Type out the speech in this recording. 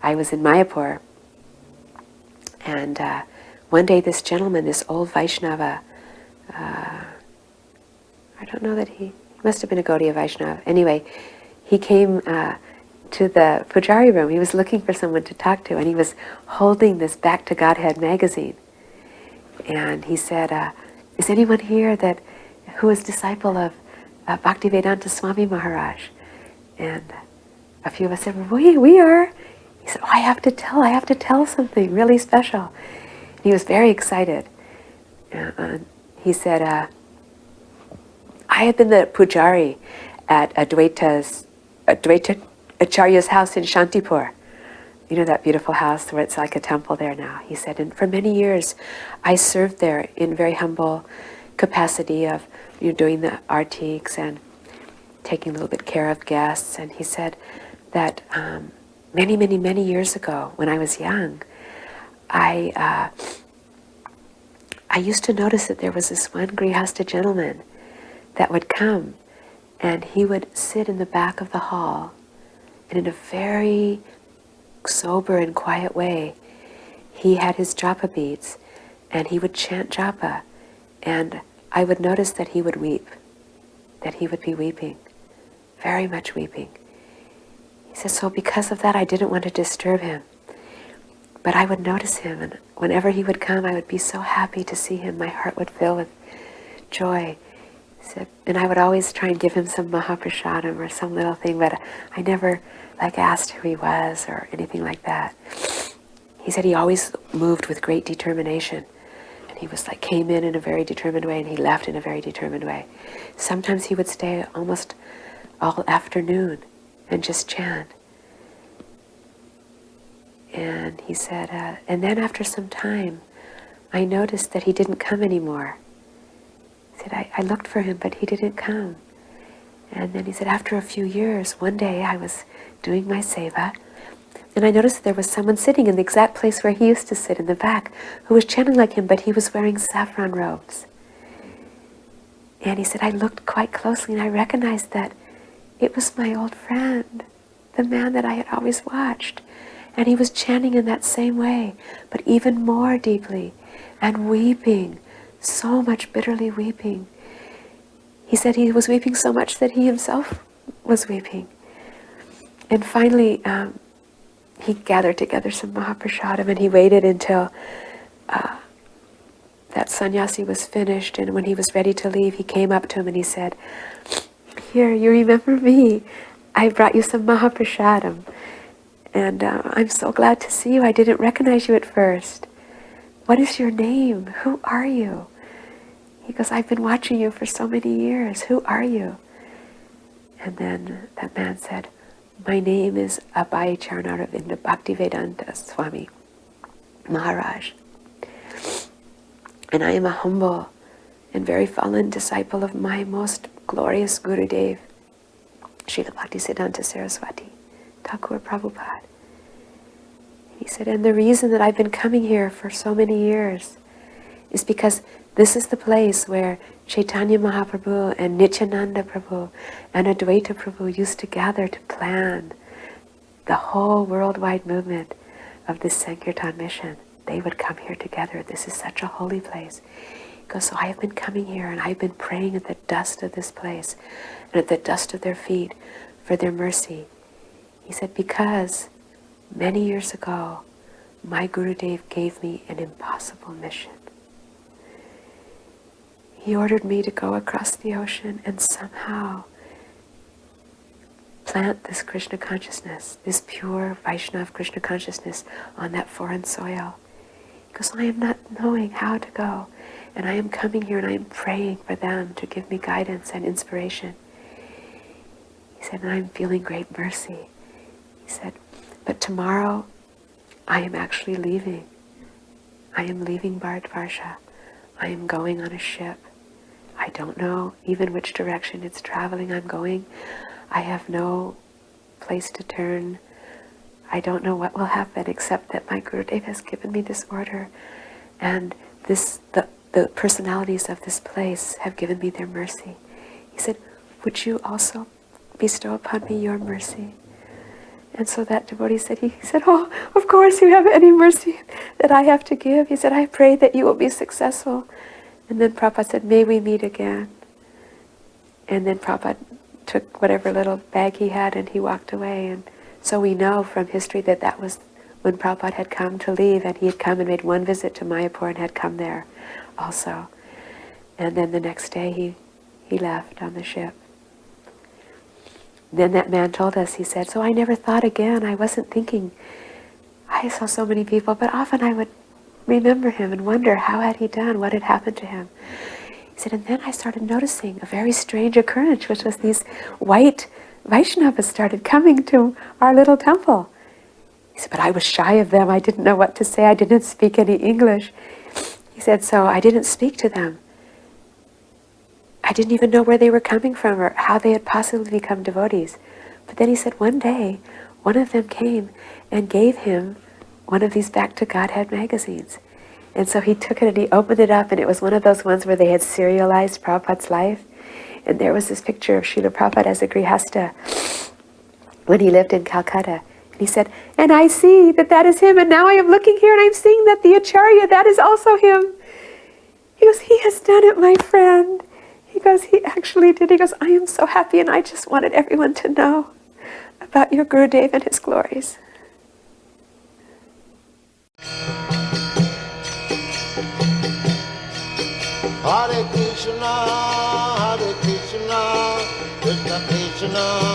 I was in Mayapur, and one day this gentleman, this old Vaishnava, I don't know that he must have been a Gaudiya Vaishnava. Anyway, he came to the Pujari room. He was looking for someone to talk to, and he was holding this Back to Godhead magazine. And he said, is anyone here who is disciple of Bhaktivedanta Swami Maharaj? And a few of us said, well, we are. He said, oh, I have to tell something really special. And he was very excited. He said, I had been the Pujari at Advaita Acharya's house in Shantipur. You know that beautiful house where it's like a temple there now. He said, and for many years I served there in very humble capacity of doing the artiques and taking a little bit care of guests. And he said that many years ago, when I was young, I used to notice that there was this one Grihasta gentleman that would come, and he would sit in the back of the hall, and in a very sober and quiet way, he had his japa beads, and he would chant japa, and I would notice that he would weep, that he would be weeping, very much weeping. He says, so because of that, I didn't want to disturb him, but I would notice him, and whenever he would come, I would be so happy to see him. My heart would fill with joy. He said, and I would always try and give him some Mahaprasadam or some little thing, but I never asked who he was or anything like that. He said he always moved with great determination. And he was came in a very determined way, and he left in a very determined way. Sometimes he would stay almost all afternoon and just chant. And he said, and then after some time, I noticed that he didn't come anymore. He said, I looked for him, but he didn't come. And then he said, after a few years, one day I was doing my seva, and I noticed that there was someone sitting in the exact place where he used to sit in the back, who was chanting like him, but he was wearing saffron robes. And he said, I looked quite closely, and I recognized that it was my old friend, the man that I had always watched. And he was chanting in that same way, but even more deeply, and weeping, so much bitterly weeping. He said he was weeping so much that he himself was weeping. And finally, he gathered together some Mahaprasadam, and he waited until that sannyasi was finished, and when he was ready to leave, he came up to him and he said, here, you remember me? I brought you some Mahaprasadam. And I'm so glad to see you. I didn't recognize you at first. What is your name? Who are you? He goes, I've been watching you for so many years. Who are you? And then that man said, my name is Advaita Acharya Bhaktivedanta Swami Maharaj. And I am a humble and very fallen disciple of my most glorious Gurudev, Srila Bhaktisiddhanta Saraswati Thakur Prabhupada. He said, and the reason that I've been coming here for so many years is because this is the place where Chaitanya Mahaprabhu and Nityananda Prabhu and Advaita Prabhu used to gather to plan the whole worldwide movement of this sankirtan mission. They would come here together. This is such a holy place. He goes, so I have been coming here, and I've been praying at the dust of this place and at the dust of their feet for their mercy. He said, because many years ago, my Gurudev gave me an impossible mission. He ordered me to go across the ocean and somehow plant this Krishna consciousness, this pure Vaishnava Krishna consciousness on that foreign soil. Because I am not knowing how to go, and I am coming here and I am praying for them to give me guidance and inspiration. He said, and I am feeling great mercy. He said, but tomorrow I am actually leaving. I am leaving Bharatvarsha. I am going on a ship. I don't know even which direction it's traveling. I'm going. I have no place to turn. I don't know what will happen except that my Gurudev has given me this order, and the personalities of this place have given me their mercy. He said, would you also bestow upon me your mercy? And so that devotee said, he said, oh, of course you have any mercy that I have to give. He said, I pray that you will be successful. And then Prabhupada said, may we meet again. And then Prabhupada took whatever little bag he had and he walked away. And so we know from history that that was when Prabhupada had come to leave, and he had come and made one visit to Mayapur and had come there also. And then the next day he left on the ship. Then that man told us, he said, so I never thought again, I wasn't thinking. I saw so many people, but often I would remember him and wonder how had he done, what had happened to him. He said, and then I started noticing a very strange occurrence, which was these white Vaishnavas started coming to our little temple. He said, but I was shy of them, I didn't know what to say, I didn't speak any English. He said, so I didn't speak to them. I didn't even know where they were coming from or how they had possibly become devotees. But then he said one day, one of them came and gave him one of these Back to Godhead magazines. And so he took it and he opened it up, and it was one of those ones where they had serialized Prabhupada's life. And there was this picture of Srila Prabhupada as a grihasta when he lived in Calcutta. And he said, and I see that that is him, and now I am looking here and I'm seeing that the Acharya, that is also him. He goes, he has done it, my friend. He goes, he actually did. He goes, I am so happy, and I just wanted everyone to know about your Gurudeva and his glories. Hare Krishna, Krishna Krishna,